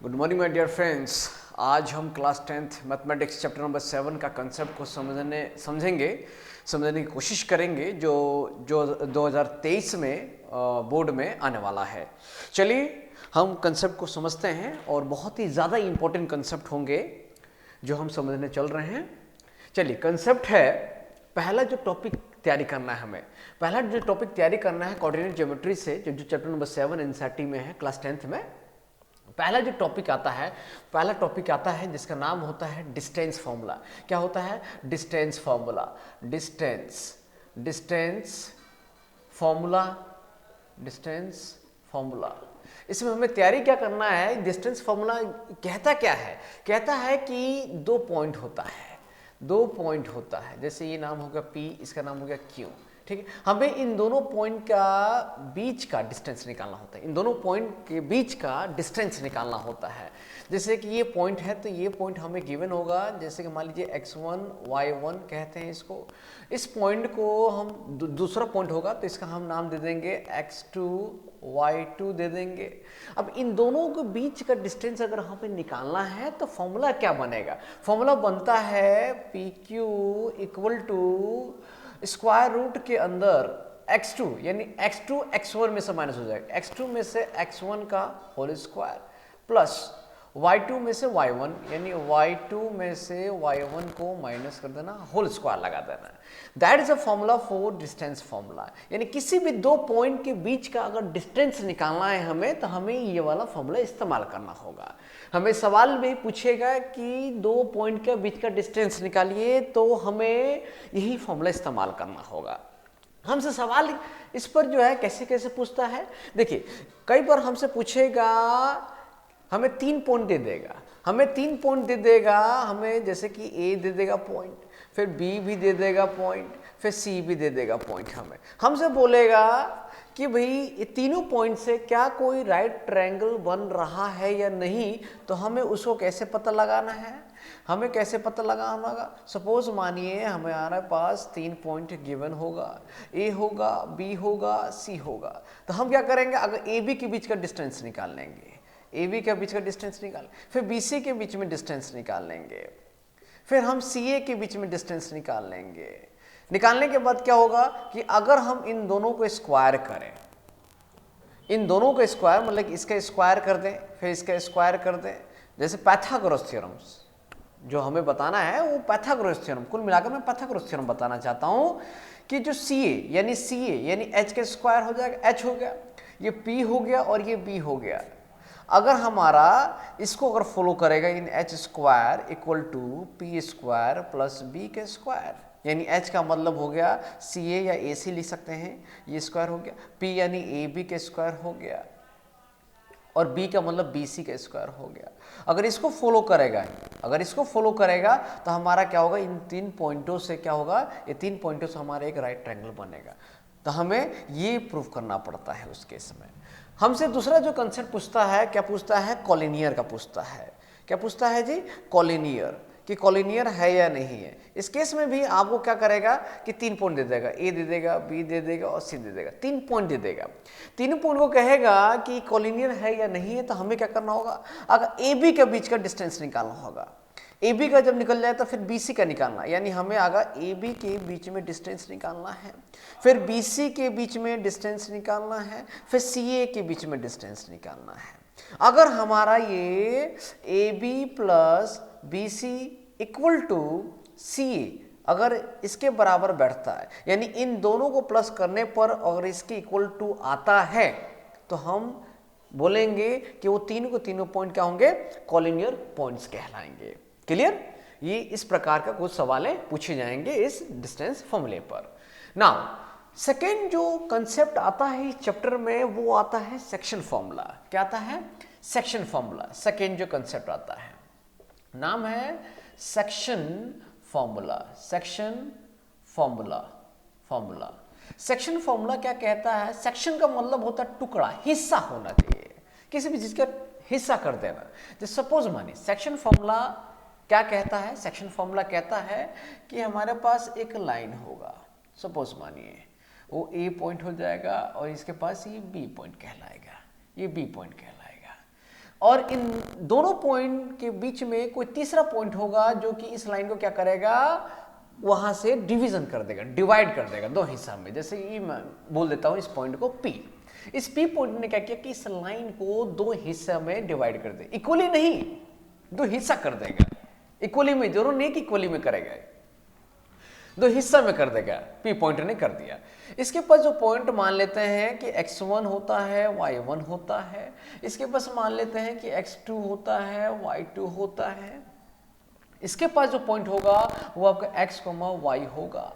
Good morning my dear friends. आज हम class 10th mathematics chapter number 7 का concept को समझने की कोशिश करेंगे जो 2023 में बोर्ड में आने वाला है। चलिए हम कंसेप्ट को समझते हैं और बहुत ही ज़्यादा इम्पोर्टेंट कंसेप्ट होंगे जो हम समझने चल रहे हैं। चलिए कंसेप्ट है, पहला जो टॉपिक तैयारी करना है हमें, पहला जो टॉपिक तैयारी करना है कोऑर्डिनेट ज्योमेट्री से, जो चैप्टर नंबर 7 एनसीईआरटी में है क्लास 10th में। पहला जो टॉपिक आता है, पहला टॉपिक आता है जिसका नाम होता है डिस्टेंस फॉर्मूला। क्या होता है? Distance formula. Distance formula, distance formula. इसमें हमें तैयारी क्या करना है? डिस्टेंस फॉर्मूला कहता क्या है? कहता है कि दो पॉइंट होता है, दो पॉइंट होता है। जैसे ये नाम होगा P, इसका नाम हो गया Q, ठीक है। हमें इन दोनों पॉइंट का बीच का डिस्टेंस निकालना होता है, इन दोनों पॉइंट के बीच का डिस्टेंस निकालना होता है। जैसे कि ये पॉइंट है तो ये पॉइंट हमें गिवन होगा, जैसे कि मान लीजिए x1 y1 कहते हैं इसको। इस पॉइंट को हम दूसरा पॉइंट होगा तो इसका हम नाम दे देंगे x2 y2 दे देंगे। अब इन दोनों के बीच का डिस्टेंस अगर हमें निकालना है तो फॉर्मूला क्या बनेगा? फॉर्मूला बनता है PQ equal to square root के अंदर x2 यानी x2 x1 में से माइनस हो जाएगा, x2 में से x1 का होल स्क्वायर प्लस y2 में से y1 यानी y2 में से y1 को माइनस कर देना, होल स्क्वायर लगा देना। That is a formula for distance formula. यानी किसी भी दो पॉइंट के बीच का अगर डिस्टेंस निकालना है हमें तो हमें ये वाला फॉर्मूला इस्तेमाल करना होगा। हमें सवाल भी पूछेगा कि दो पॉइंट के बीच का डिस्टेंस निकालिए तो हमें यही फॉर्मूला इस्तेमाल करना होगा। हमसे सवाल इस पर जो है कैसे कैसे पूछता है, देखिए कई बार हमसे पूछेगा, हमें 3 पॉइंट दे देगा, हमें जैसे कि A दे देगा पॉइंट, फिर B भी दे देगा पॉइंट, फिर C भी दे देगा पॉइंट। हमसे बोलेगा कि भाई ये तीनों पॉइंट से क्या कोई राइट ट्रायंगल बन रहा है या नहीं, तो हमें उसको कैसे पता लगाना है? हमें कैसे पता लगाना होगा? सपोज मानिए हमारे पास 3 पॉइंट गिवन होगा, A होगा, B होगा, C होगा। तो हम क्या करेंगे? अगर AB के बीच का डिस्टेंस निकाल लेंगे, AB के बीच का डिस्टेंस निकाल, फिर BC के बीच में डिस्टेंस निकाल लेंगे, फिर हम CA के बीच में डिस्टेंस निकाल लेंगे। निकालने के बाद क्या होगा कि अगर हम इन दोनों को स्क्वायर करें, इन दोनों को स्क्वायर मतलब इसका स्क्वायर कर दें, फिर इसका स्क्वायर कर दें, जैसे पाइथागोरस थ्योरम्स जो हमें बताना है वो पाइथागोरस थ्योरम, कुल मिलाकर मैं पाइथागोरस थ्योरम बताना चाहता हूं कि जो CA यानी H का स्क्वायर हो जाएगा, H हो गया, ये P हो गया और ये B हो गया। अगर हमारा इसको अगर फॉलो करेगा इन H square equal to P square plus B के स्क्वायर, यानी H का मतलब हो गया CA या AC लिख सकते हैं, ये स्क्वायर हो गया, P यानी AB के स्क्वायर हो गया और B का मतलब BC का स्क्वायर हो गया। अगर इसको फॉलो करेगा तो हमारा क्या होगा? इन 3 पॉइंटों से क्या होगा? ये 3 पॉइंटों से हमारा एक राइट ट्रायंगल बनेगा। तो हमें ये प्रूव करना पड़ता है उस केस में। हमसे दूसरा जो कंसेप्ट पूछता है, क्या पूछता है? कॉलिनियर का पूछता है। क्या पूछता है जी? कॉलिनियर, कि कॉलिनियर है या नहीं है। इस केस में भी आपको क्या करेगा कि 3 पॉइंट दे देगा, A दे देगा, B दे देगा और C दे देगा, 3 पॉइंट दे देगा। 3 पॉइंट को कहेगा कि कॉलिनियर है या नहीं है, तो हमें क्या करना होगा? अगर AB के बीच का डिस्टेंस निकालना होगा, AB का जब निकल जाए तो फिर BC का निकालना, यानी हमें अगर AB के बीच में डिस्टेंस निकालना है, फिर BC के बीच में डिस्टेंस निकालना है, फिर CA के बीच में डिस्टेंस निकालना है। अगर हमारा ये AB plus BC equal to CA अगर इसके बराबर बैठता है, यानी इन दोनों को प्लस करने पर अगर इसके इक्वल टू आता है, तो हम बोलेंगे कि वो तीनों पॉइंट क्या होंगे? कॉलिनियर पॉइंट्स कहलाएंगे। क्लियर? ये इस प्रकार का कुछ सवाल पूछे जाएंगे इस डिस्टेंस फॉर्मूले पर। नाउ सेकेंड जो कंसेप्ट आता है इस चैप्टर में वो आता है सेक्शन फॉर्मूला। क्या आता है? Section formula. सेकेंड जो कंसेप्ट आता है नाम है सेक्शन फॉर्मूला। सेक्शन फॉर्मूला क्या कहता है? सेक्शन का मतलब होता है टुकड़ा, हिस्सा होना चाहिए, किसी भी चीज का हिस्सा कर देना। जैसे सपोज मानिए सेक्शन फॉर्मूला क्या कहता है? सेक्शन फॉर्मूला कहता है कि हमारे पास एक लाइन होगा, सपोज मानिए वो A पॉइंट हो जाएगा और इसके पास ये B पॉइंट कहलाएगा, ये B पॉइंट कहलाएगा। और इन दोनों पॉइंट के बीच में कोई तीसरा पॉइंट होगा जो कि इस लाइन को क्या करेगा, वहां से डिवीजन कर देगा, डिवाइड कर देगा दो हिस्सा में। जैसे ये मैं बोल देता हूं इस पॉइंट को P। इस P पॉइंट ने क्या किया कि इस लाइन को दो हिस्सा में डिवाइड कर दे, इक्वली नहीं, दो हिस्सा कर देगा। इक्वली में जरूर नहीं कि इक्वली में करेगा, दो हिस्सा में कर देगा, P पॉइंट ने कर दिया। इसके पास जो पॉइंट मान लेते हैं कि x1 होता है, y1 होता है। इसके पास मान लेते हैं कि x2 होता है, y2 होता है। इसके पास जो पॉइंट होगा वो आपका x, y होगा।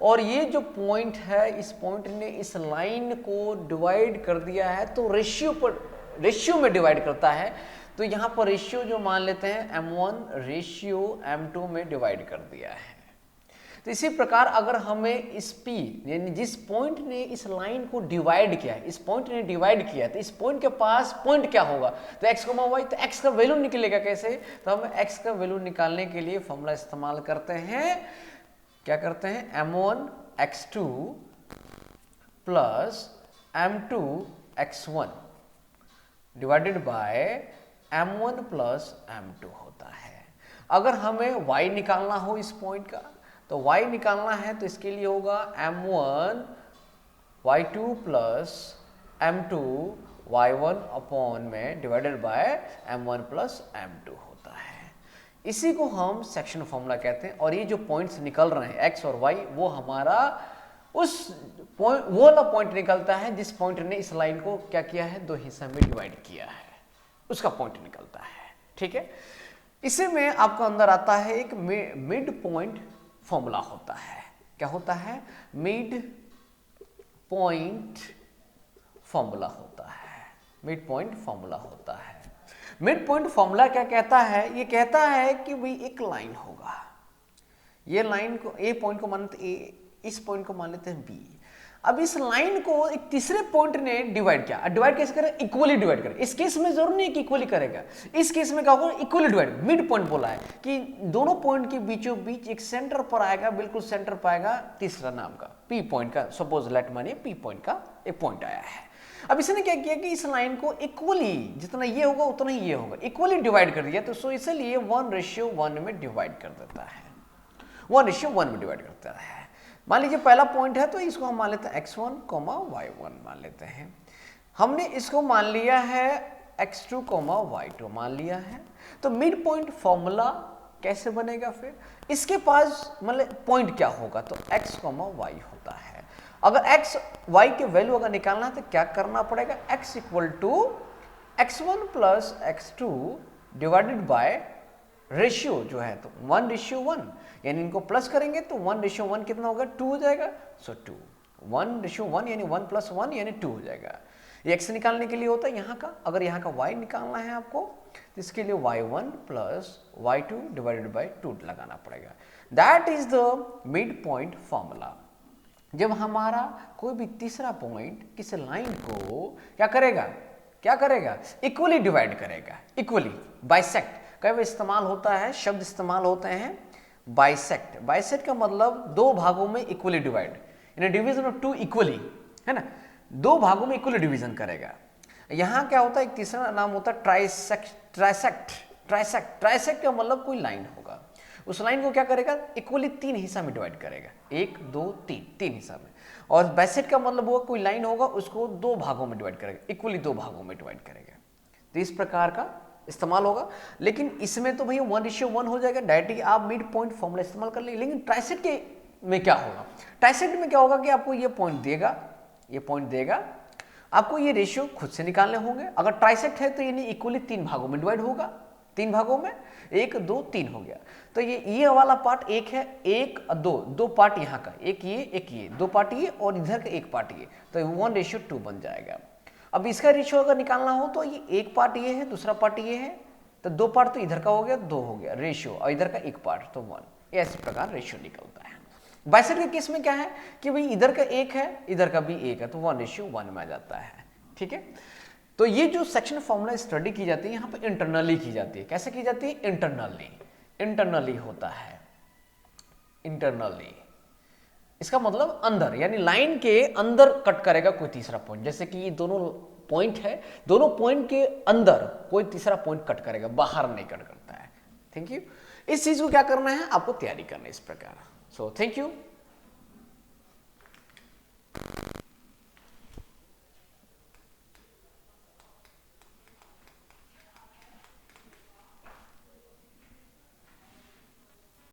और ये जो पॉइंट है, इस पॉइंट ने इस लाइन को डिवाइड कर दिया है, तो रेशियो में डिवाइड करता है। तो यहां पर रेशियो जो मान लेते हैं m1 रेशियो m2 में डिवाइड कर दिया है। तो इसी प्रकार अगर हमें इस P यानी जिस पॉइंट ने इस लाइन को डिवाइड किया है, इस पॉइंट ने डिवाइड किया है, तो इस पॉइंट के पास पॉइंट क्या होगा, तो x, y। तो x का वैल्यू निकलेगा कैसे, तो हम x का वैल्यू निकालने के लिए फॉर्मूला इस्तेमाल करते हैं। क्या करते हैं, m1 x2 plus m2 x1 divided by m1 plus m2 होता है। अगर हमें y निकालना हो इस पॉइंट का, तो y निकालना है तो इसके लिए होगा m1 y2 plus m2 y1 upon में divided by m1 plus m2 होता है। इसी को हम सेक्शन फॉर्मूला कहते हैं। और ये जो पॉइंट्स निकल रहे हैं x और y, वो हमारा उस पॉइंट, वो वाला पॉइंट निकलता है जिस पॉइंट ने इस लाइन को क्या किया है, दो हिस्सा में डिवाइड किया है, उसका पॉइंट निकलता है। ठीक है, इसी में आपको अंदर आता है एक मिड पॉइंट फॉर्मूला होता है। क्या होता है, मिड पॉइंट फॉर्मूला होता है। मिड पॉइंट फॉर्मूला होता है। मिड पॉइंट फॉर्मूला क्या कहता है, ये कहता है कि भाई एक लाइन होगा, ये लाइन को ए पॉइंट को मान लेते ए, इस पॉइंट को मान लेते हैं बी। अब इस लाइन को एक तीसरे पॉइंट ने डिवाइड किया। डिवाइड कैसे करें, इक्वली डिवाइड करें। इस केस में जरूर नहीं है कि इक्वली करेगा, इस केस में क्या होगा, इक्वली डिवाइड। मिड पॉइंट बोला है कि दोनों पॉइंट के बीचों बीच एक सेंटर पर आएगा, बिल्कुल सेंटर पर आएगा तीसरा नाम का P पॉइंट का, सपोज लेट मानिए P पॉइंट का एक पॉइंट आया है। अब इसने क्या किया कि इस लाइन को इक्वली, जितना ये होगा उतना ही ये होगा, इक्वली डिवाइड कर दिया। तो सो इसलिए 1:1 में डिवाइड कर देता है, 1:1 में डिवाइड करता है। मान लीजिए पहला पॉइंट है तो इसको हम मान लेते हैं x1, y1 मान लेते हैं। हमने इसको मान लिया है x2, y2 मान लिया है। तो मिड पॉइंट फॉर्मूला कैसे बनेगा, फिर इसके पास मतलब पॉइंट क्या होगा, तो x, y होता है। अगर x, y के वैल्यू अगर निकालना है तो क्या करना पड़ेगा, x equal to x1 plus x2 divided by ratio जो है तो 1:1, यानी इनको प्लस करेंगे तो 1:1 कितना होगा, 2 हो जाएगा। सो 2 1:1 यानी 1 + 1 यानी 2 हो जाएगा। ये x निकालने के लिए होता है यहाँ का। अगर यहाँ का y निकालना है आपको तो इसके लिए y1 plus y2 divided by 2 लगाना पड़ेगा। That is the mid point formula. जब हमारा कोई भी तीसरा पॉइंट किसी लाइन को क्या करेगा, इक्वली डिवाइड करेगा, इक्वली बाइसेक्ट कई बार इस्तेमाल होता है, शब्द इस्तेमाल होते हैं बाइसेक्ट। बाइसेक्ट का मतलब दो भागों में equally divide, in division of two equally, है ना, दो भागों में इक्वली डिवीजन करेगा। यहाँ क्या होता है, एक तीसरा नाम होता है ट्राइसेक्ट का मतलब कोई लाइन होगा, उस लाइन को क्या करेगा, इक्वली 3 हिस्सा में डिवाइड करेगा, 1 2 3 हिस्सा में। और बाइसेक्ट का मतलब होगा कोई लाइन होगा उसको 2 भागों में डिवाइड करेगा, इक्वली 2 भागों में डिवाइड करेगा। तो इस प्रकार का इस्तेमाल होगा। लेकिन इसमें तो भैया 1:1 हो जाएगा, डायरेक्टली आप मिड पॉइंट फॉर्मूला इस्तेमाल कर लेंगे। लेकिन ट्राइसेक्ट के में क्या होगा, ट्राइसेक्ट में क्या होगा कि आपको ये पॉइंट देगा, आपको ये रेशियो खुद से निकालने होंगे। अगर ट्राइसेक्ट है तो यानी इक्वली 3 भागों में डिवाइड होगा, 3 भागों में 1 2 3 हो गया। तो ये वाला पार्ट 1 है, 1 2 पार्ट यहाँ का, एक ये 2 पार्ट ये और इधर का 1 पार्ट ये, तो 1:2 बन जाएगा। अब इसका रेशियो अगर निकालना हो तो ये 1 पार्ट ये है, दूसरा पार्ट ये है, तो 2 पार्ट तो इधर का हो गया, 2 हो गया रेशियो, और इधर का 1 पार्ट तो 1। इस प्रकार रेशियो निकलता है। बाइसेक्ट के केस में क्या है कि भाई इधर का 1 है, इधर का भी 1 है, तो 1:1 में आ जाता है। ठीक है, तो ये जो सेक्शन फॉर्मूला स्टडी की जाती है यहाँ पर इंटरनली की जाती है। कैसे की जाती है, इंटरनली होता है, इंटरनली। इसका मतलब अंदर, यानी लाइन के अंदर कट करेगा कोई तीसरा पॉइंट। जैसे कि ये दोनों पॉइंट है, दोनों पॉइंट के अंदर कोई तीसरा पॉइंट कट करेगा, बाहर नहीं कट करता है। Thank you. इस चीज को क्या करना है, आपको तैयारी करना है इस प्रकार। So thank you.